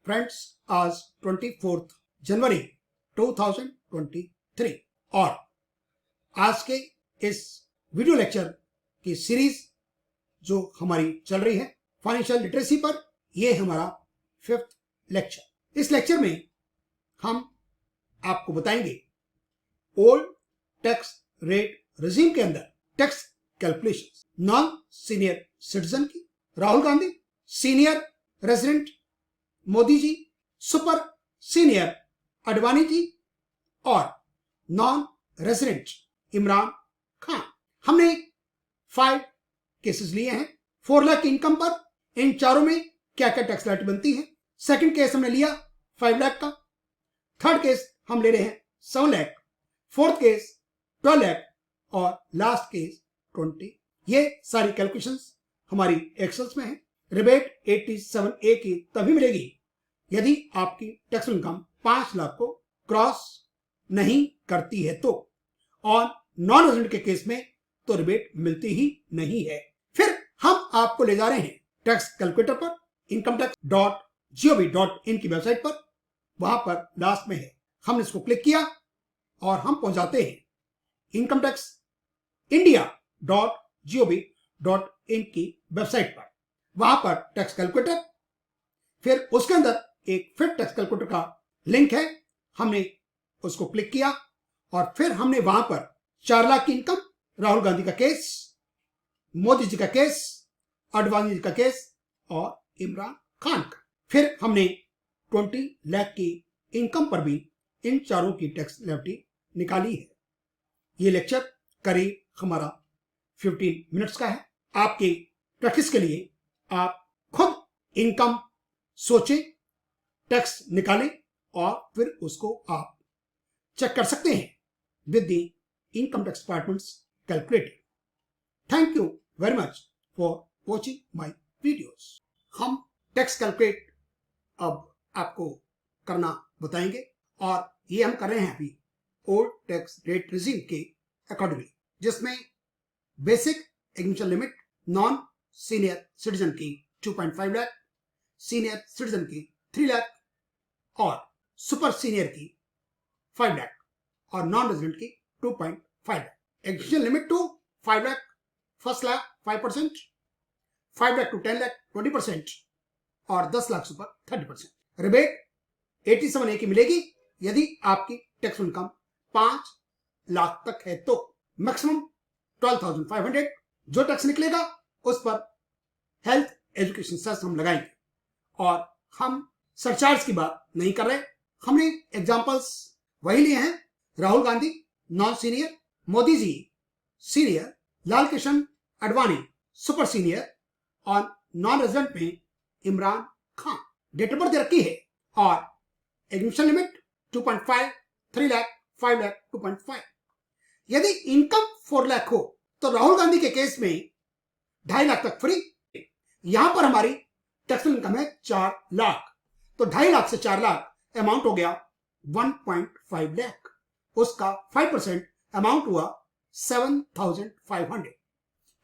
Friends, आज 24 जनवरी 2023 और आज के इस वीडियो लेक्चर की सीरीज जो हमारी चल रही है फाइनेंशियल लिटरेसी पर, यह हमारा 5th लेक्चर। इस लेक्चर में हम आपको बताएंगे ओल्ड टैक्स रेट रिजीम के अंदर tax calculation non senior citizen की, Rahul Gandhi senior resident, Modi ji super senior Advani ji और नॉन रेजिडेंट इमरान खान। हमने 5 केसेस लिए हैं। 4 लाख की इनकम पर इन चारों में क्या क्या टैक्स लाइट बनती है। सेकंड केस हमने लिया 5 लाख का। थर्ड केस हम ले रहे हैं 7 लाख। फोर्थ केस 12 लाख और लास्ट केस 20। ये सारी कैलकुलेशंस हमारी एक्सेल्स में है। रिबेट 87A की तभी मिलेगी यदि आपकी टैक्स इनकम 5 लाख को क्रॉस नहीं करती है तो, और नॉन रेजिडेंट के केस में तो रिबेट मिलती ही नहीं है। फिर हम आपको ले जा रहे हैं टैक्स कैलकुलेटर पर, incometax.gov.in की वेबसाइट पर। वहां पर लास्ट में है, हमने इसको क्लिक किया और हम पहुंचाते हैं incometaxindia.gov.in की वेबसाइट पर। वहां पर टैक्स कैलकुलेटर, फिर उसके अंदर एक फिर टैक्स कैलकुलेटर का लिंक है, हमने उसको क्लिक किया और फिर हमने वहां पर 4 लाख की इनकम, राहुल गांधी का केस, मोदी जी का केस, अडवाणी जी का केस और इमरान खान का। फिर हमने 20 लाख की इनकम पर भी इन चारों की टैक्स लायबिलिटी निकाली है। ये लेक्चर करीब हमारा 15 मिनट्स का है। आपकी प्रैक्टिस के लिए आप खुद इनकम सोचें, टैक्स निकालें और फिर उसको आप चेक कर सकते हैं with the income tax departments calculator. Thank you very much for watching my videos. हम टैक्स कैलकुलेट अब आपको करना बताएंगे और ये हम कर रहे हैं अभी ओल्ड टैक्स रेट रिजीम के अकॉर्डिंगली, जिसमें basic execution limit non senior citizen की 2.5 लाख, सीनियर सिटीजन की 3 लाख और सुपर सीनियर की 5 लाख और नॉन रेजिडेंट की 2.5 lakh. Execution limit to 5 lakh first lakh 5%, 5 lakh to 10 lakh 20% और 10 लाख सुपर 30%। रिबेट 87A की मिलेगी यदि आपकी टैक्स इनकम 5 लाख तक है तो। मैक्सिमम 12,500 जो टैक्स निकलेगा उस पर हेल्थ एजुकेशन सेस हम लगाएंगे और हम सरचार्ज की बात नहीं कर रहे। हमने एग्जांपल्स वही लिए हैं, Rahul Gandhi non senior, Modi ji senior, Lal Krishna Advani super senior और नॉन रेजिडेंट में Imran Khan. Date of birth दे रखी है और एग्जीक्यूशन लिमिट 2.5, 3 लाख, 5 लाख, 2.5। यदि इनकम 4 लाख हो तो राहुल गांधी के केस में 2.5 लाख तक फ्री। यहां पर हमारी टैक्स इनकम है 4 लाख, तो 2.5 लाख से 4 लाख अमाउंट हो गया 1.5 लाख। उसका 5% अमाउंट हुआ 7,500।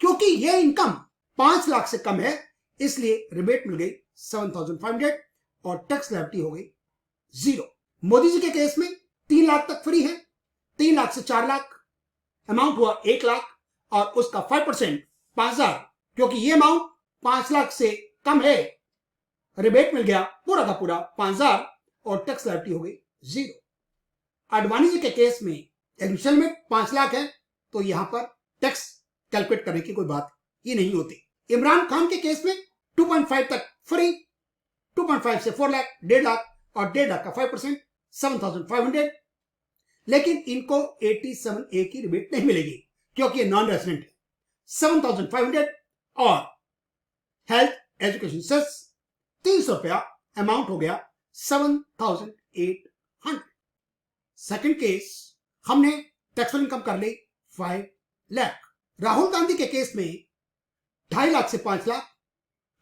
क्योंकि यह इनकम 5 लाख से कम है इसलिए रिबेट मिल गई 7,500 और टैक्स लायबिलिटी हो गई 0। मोदी जी के केस में 3 लाख तक फ्री है, 3 लाख से 4 लाख अमाउंट हुआ 1 लाख और उसका 5% 5,000। क्योंकि ये अमाउंट 5 लाख से कम है, रिबेट मिल गया पूरा का पूरा 5,000 और टैक्स लायबिलिटी हो गई 0। अडवाणी जी के केस में एग्जीक्यूशन लिमिट 5 लाख है तो यहां पर टैक्स कैलकुलेट करने की कोई बात ही नहीं होती। इमरान खान के केस में 2.5 तक फ्री, 2.5 से 4 लाख, 1.5 लाख और 1.5 लाख का 5% 7,500। लेकिन इनको 87A की रिबेट नहीं मिलेगी क्योंकि ये नॉन रेजिडेंट है। 7,500 और हेल्थ एजुकेशन सेस 300 रुपया अमाउंट हो गया 7,800। सेकंड केस हमने टैक्स इनकम कर ली 5 लाख। राहुल गांधी के केस में 2.5 लाख से 5 लाख,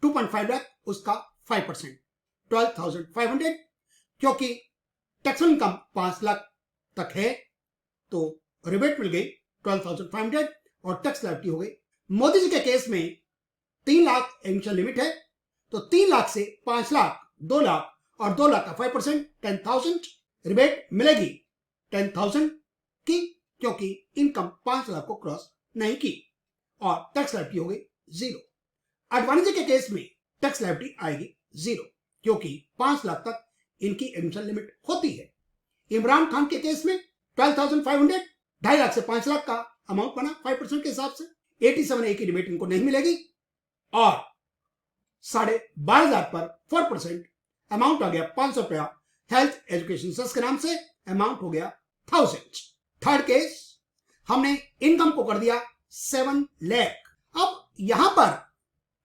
2.5 लाख, उसका 5% 12,500। क्योंकि टैक्स इनकम 5 लाख तक है तो रिबेट मिल गई 12,500 और टैक्स लायबिलिटी हो गई। मोदी जी के केस में 3 लाख एग्जीक्यूशन लिमिट है तो 3 लाख से 5 लाख, 2 लाख और 2 लाख का 5% 10,000 रिबेट मिलेगी 10,000 की, क्योंकि इनकम 5 लाख को क्रॉस नहीं की और टैक्स लायबिलिटी हो गई 0। एडवांटेज के केस में टैक्स लायबिलिटी आएगी 0, क्योंकि 5 लाख तक इनकी एडमिशन लिमिट होती है। इमरान खान के केस में 12,500, 2.5 लाख से 5 लाख का अमाउंट बना 5% के हिसाब से। 87A की रिबेट इनको नहीं मिलेगी और 12,500 पर 4% अमाउंट आ गया 500 रुपया हेल्थ एजुकेशन सेस के नाम से, अमाउंट हो गया 1000। थर्ड केस, हमने इनकम को कर दिया 7 लाख। अब यहां पर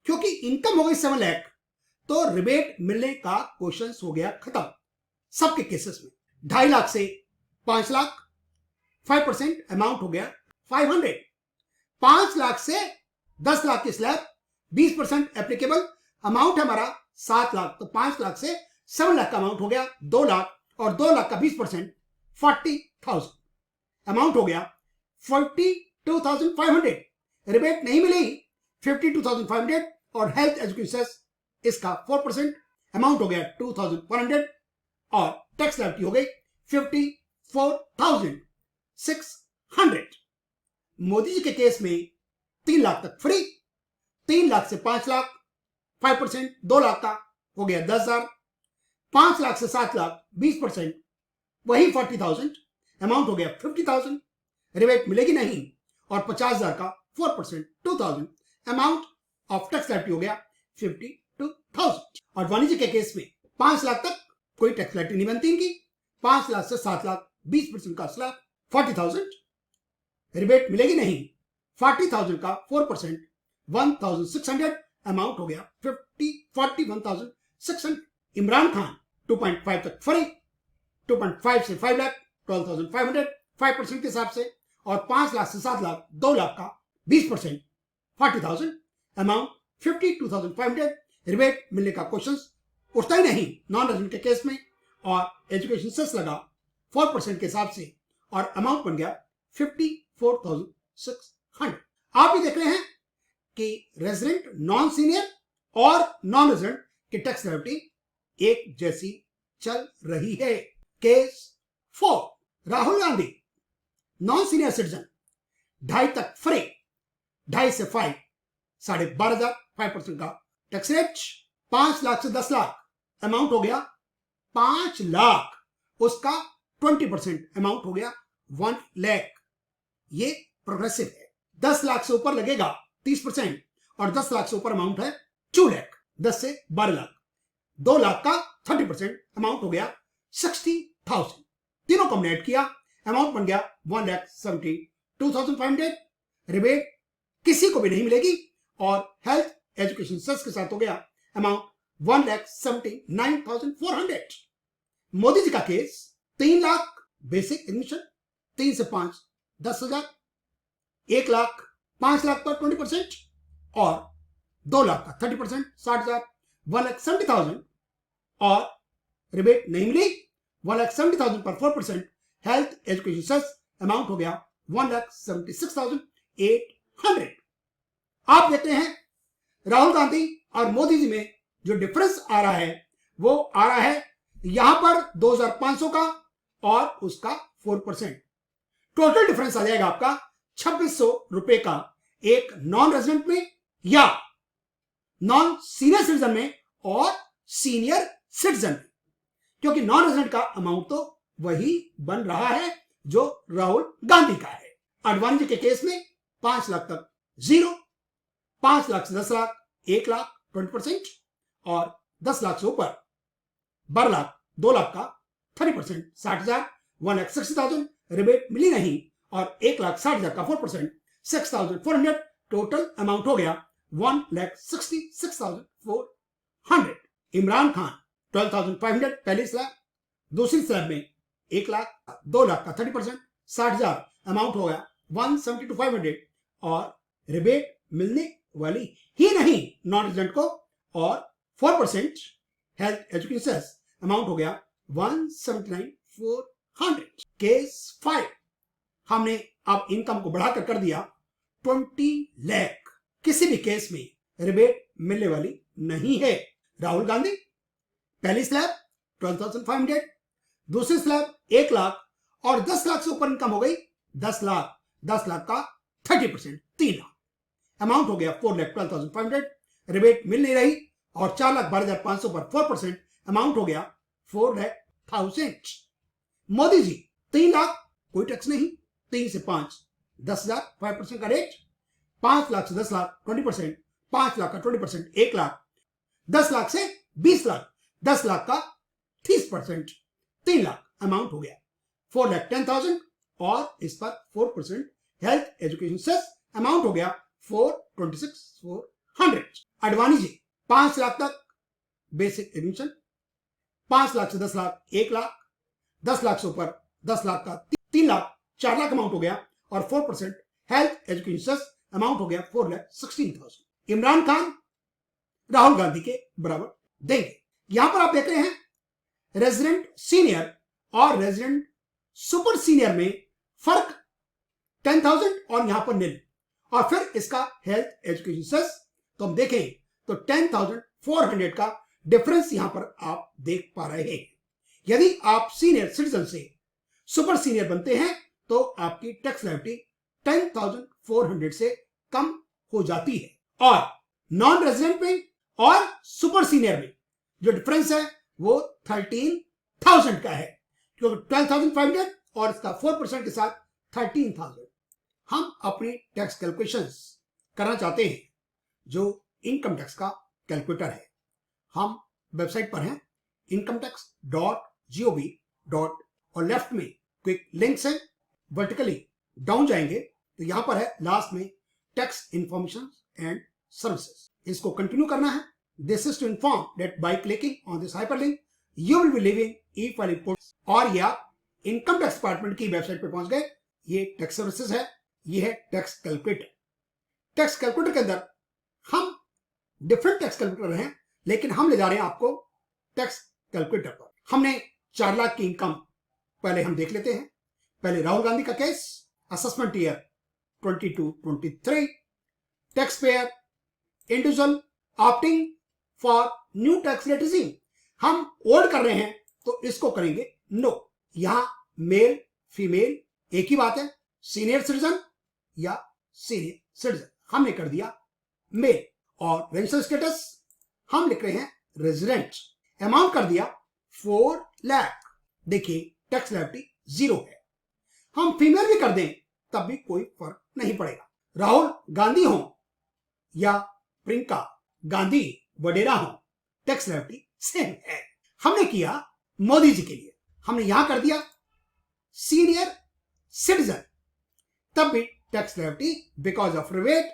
क्योंकि इनकम हो गई 7 लाख तो रिबेट मिलने का क्वेश्चन हो गया खत्म सबके केसेस में। 2.5 लाख से 5 लाख 5% अमाउंट हो गया 500। 5 लाख से 10 लाख की स्लैब 20% एप्लीकेबल, अमाउंट है हमारा 7 लाख, तो 5 लाख से 7 लाख का अमाउंट हो गया 2 लाख और 2 लाख का 20% 40,000 अमाउंट हो गया 42,500। रिबेट नहीं मिली 52,500 और हेल्थ एजुकेशन इसका 4% अमाउंट हो गया 2,100 और टैक्स लायबिलिटी हो गई 54,600। मोदी जी के केस में 3 लाख तक फ्री, 3 लाख से 5 लाख 5% 2 लाख का हो गया 10,000, 5 लाख से 7 लाख 20% वही 40,000 अमाउंट हो गया 50,000। रिबेट मिलेगी नहीं और 50,000 का 4% 2,000 अमाउंट ऑफ टैक्स लायबिलिटी हो गया 52,000। और वाणिज्य के केस में 5 लाख तक कोई टैक्स लायबिलिटी नहीं बनती इनकी, 5 लाख से 7 लाख 20% का स्लैब 40,000। रिबेट मिलेगी नहीं, 40,000 का 4% 1,600 अमाउंट हो गया 41,600। इमरान खान 2.5 तक फ्री, 2.5 से 5 लाख 12,500 5% के हिसाब से, और 5 लाख से 7 लाख 2 लाख का 20% 40,000 अमाउंट 52,500। रिबेट मिलने का क्वेश्चन उठता ही नहीं नॉन रेजिडेंट के केस में, और एजुकेशन सेस लगा 4% के हिसाब से और अमाउंट बन गया 54,600। आप भी देख रहे हैं कि रेजिडेंट, नॉन सीनियर और नॉन रेजिडेंट की टैक्स लायबिलिटी एक जैसी चल रही है। Case 4, Rahul Gandhi non senior citizen 2.5 तक फ्री, 2.5 से 5 12,500 5% का टैक्स रेट, 5 लाख से 10 लाख अमाउंट हो गया 5 लाख, उसका 20% अमाउंट हो गया 1 लाख। ये प्रोग्रेसिव है। 10 लाख से ऊपर लगेगा 30% और 10 लाख से ऊपर अमाउंट है 2 लाख, 10 से 12 लाख, 2 लाख का 30% अमाउंट हो गया 60,000। तीनों को हमने ऐड किया, अमाउंट बन गया 1,72,500। रिबेट किसी को भी नहीं मिलेगी और हेल्थ एजुकेशन सेस के साथ हो गया अमाउंट 1,79,400। मोदी जी का केस 3 लाख बेसिक एडमिशन, 3 से 5 10,000, 1 लाख 5 लाख पर 20% और 2 लाख का 30% 60,000 1,70,000 और रिबेट नहीं मिली 1,70,000 पर 4% हेल्थ एजुकेशन सेस अमाउंट हो गया 1,76,800। आप देखते हैं राहुल गांधी और मोदी जी में जो डिफरेंस आ रहा है वो आ रहा है यहां पर 2,500 का और उसका 4%। टोटल डिफरेंस आ जाएगा आपका 2,600 रुपए का, एक नॉन रेजिडेंट में या नॉन सीनियर सिटीजन में और सीनियर सिटीजन में, क्योंकि नॉन रेजिडेंट का अमाउंट तो वही बन रहा है जो राहुल गांधी का है। आडवाणी जी के केस में 5 लाख तक 0, 5 लाख से 10 लाख 1 लाख 20% और 10 लाख से ऊपर 12 लाख 2 लाख का 30% 60,000 1,60,000। रिबेट मिली नहीं और 1,60,000 का 4% 6,400। टोटल अमाउंट हो गया 1,66,400। इमरान खान 12,500 पहली स्लैब, दूसरी स्लैब में 1 लाख 2 लाख का 30% 60,000 अमाउंट हो गया 1,72,500 और रिबेट मिलने वाली ही नहीं नॉन रेजिडेंट को, और 4% हेल्थ एजुकेशन अमाउंट हो गया 1,79,400। केस 5, हमने अब इनकम को बढ़ाकर कर दिया 20 लाख। किसी भी केस में रिबेट मिलने वाली नहीं है। राहुल गांधी पहली स्लैब 12,500, दूसरी स्लैब 1 लाख और 10 लाख से ऊपर इनकम हो गई 10 लाख, 10 लाख का 30% 3 लाख, अमाउंट हो गया 4,12,500, रिबेट मिल नहीं रही और 4,12,500 पर 4%, अमाउंट हो गया 4,00,000। मोदी जी 3 लाख कोई टैक्स नहीं, 3 से 5 10,000 5% का रेट, 5 लाख से 10 लाख 20%, 5 लाख का 20% 1 लाख, 10 लाख से 20 लाख 10 लाख का 30% 3 लाख, अमाउंट हो गया 4,10,000 और इस पर 4% हेल्थ एजुकेशन सेस, अमाउंट हो गया 426,400। अडवाणी जी 5 लाख तक बेसिक एडमिशन, 5 लाख से 10 लाख 1 लाख, 10 लाख से ऊपर 10 लाख का 3 लाख 4 लाख अमाउंट हो गया और 4% हेल्थ एजुकेशन सेस, अमाउंट हो गया 4,16,000। इमरान खान राहुल गांधी के बराबर देंगे। यहां पर आप देख रहे हैं रेजिडेंट सीनियर और रेजिडेंट सुपर सीनियर में फर्क 10,000 और यहां पर नील, और फिर इसका हेल्थ एजुकेशन सेस तो हम देखें तो 10,400 का डिफरेंस यहां पर आप देख पा रहे हैं। यदि आप सीनियर सिटीजन से सुपर सीनियर बनते हैं तो आपकी टैक्स लायबिलिटी 10,400 से कम हो जाती है, और नॉन रेजिडेंट में और सुपर सीनियर में जो डिफरेंस है वो 13,000 का है, क्योंकि 12,500 और इसका 4% के साथ 13,000। हम अपनी टैक्स कैलकुलेशंस करना चाहते हैं जो इनकम टैक्स का कैलकुलेटर है। हम वेबसाइट पर हैं incometax.gov. और लेफ्ट में क्विक लिंक्स है, वर्टिकली डाउन जाएंगे तो यहां पर है लास्ट में टैक्स इंफॉर्मेशन एंड सर्विसेज, इसको कंटिन्यू करना है। This is to inform that by clicking on this hyperlink you will be leaving e file input, और ये आप इनकम टैक्स डिपार्टमेंट की वेबसाइट पर पहुंच गए। ये टैक्स सर्विसेज है, ये है टैक्स कैलकुलेटर। टैक्स कैलकुलेटर के अंदर हम डिफरेंट टैक्स कैलकुलेटर हैं, लेकिन हम ले जा रहे हैं आपको टैक्स कैलकुलेटर पर। हमने 4 लाख की इनकम पहले हम देख लेते हैं। पहले राहुल गांधी का case, assessment year 22-23, tax payer individual opting for new tax rate regime. हम ओल्ड कर रहे हैं तो इसको करेंगे नो। यहां मेल फीमेल एक ही बात है, सीनियर सिटीजन या सीनियर सिटीजन, हमने कर दिया मेल। और रेजिडेंशियल स्टेटस हम लिख रहे हैं रेजिडेंट, अमाउंट कर दिया 4 लाख। देखिए टैक्स लायबिलिटी 0 है। हम फीमेल भी कर दें तब भी कोई फर्क नहीं पड़ेगा। राहुल गांधी हो या प्रियंका गांधी वडेरा हो, टैक्स लायबिलिटी सेम है। हमने किया मोदी जी के लिए, हमने यहां कर दिया सीनियर सिटीजन, तब भी tax liability because of rebate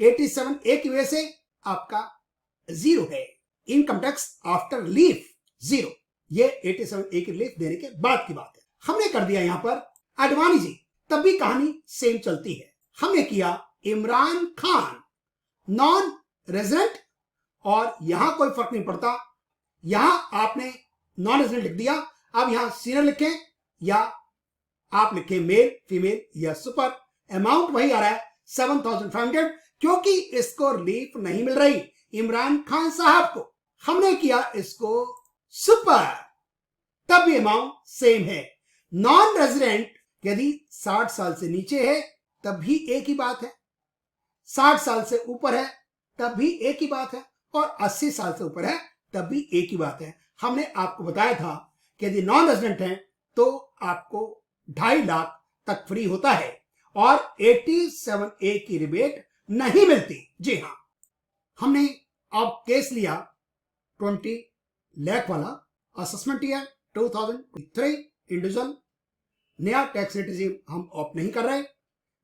87A की वजह से आपका 0 है। इनकम टैक्स आफ्टर रिलीफ 0, ये 87A की रिलीफ देने के बाद की बात है। हमने कर दिया यहां पर अडवाणी जी, तब भी कहानी सेम चलती है। हमने किया इमरान खान नॉन रेजिडेंट, और यहां कोई फर्क नहीं पड़ता, यहां आपने नॉन रेजिडेंट लिख दिया। अब यहां सीनियर लिखें या आप लिखें मेल फीमेल या सुपर, अमाउंट वही आ रहा है 7,500, क्योंकि इसको रिलीफ नहीं मिल रही इमरान खान साहब को। हमने किया इसको सुपर, तब भी अमाउंट सेम है। नॉन रेजिडेंट यदि 60 साल से नीचे है तब भी एक ही बात है, 60 साल से ऊपर है तब भी एक ही बात है, और 80 साल से ऊपर है तब भी एक ही बात है। हमने आपको बताया था कि यदि नॉन रेजिडेंट है तो आपको 2.5 लाख तक फ्री होता है और 87A की रिबेट नहीं मिलती। जी हां, हमने अब केस लिया 20 लाख वाला, असेसमेंट ईयर 2003, इंडिविजुअल, नया टैक्स रेट रिजीम हम ऑप्ट नहीं कर रहे,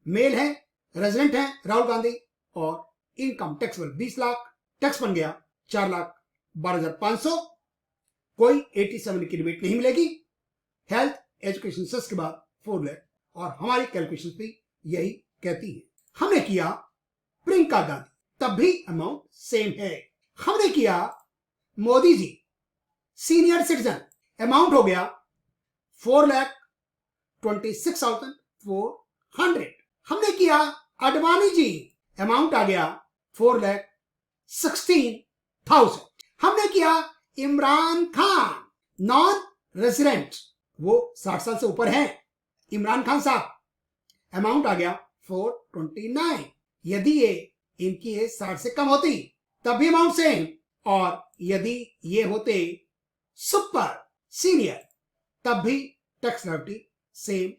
मेल है, रेजिडेंट है राहुल गांधी, और इनकम टैक्सेबल 20 लाख, टैक्स बन गया 4,12,500, कोई 87 की रिबेट नहीं मिलेगी, हेल्थ एजुकेशन सेस के बाद 4 लाख, और हमारी कैलकुलेशन भी यही कहती है। हमने किया प्रियंका गांधी, तब भी अमाउंट सेम है। हमने किया Modi ji senior citizen, amount हो गया 4,26,400। हमने किया अडवाणी जी, अमाउंट आ गया 4,16,000। हमने किया इमरान खान नॉन रेसिडेंट, वो 60 साल से ऊपर हैं, इमरान खान साहब, अमाउंट आ गया 429। यदि ये इनकी एज 60 से कम होती तब भी अमाउंट सेम, और यदि ये होते सुपर सीनियर तब भी टैक्स लायबिलिटी सेम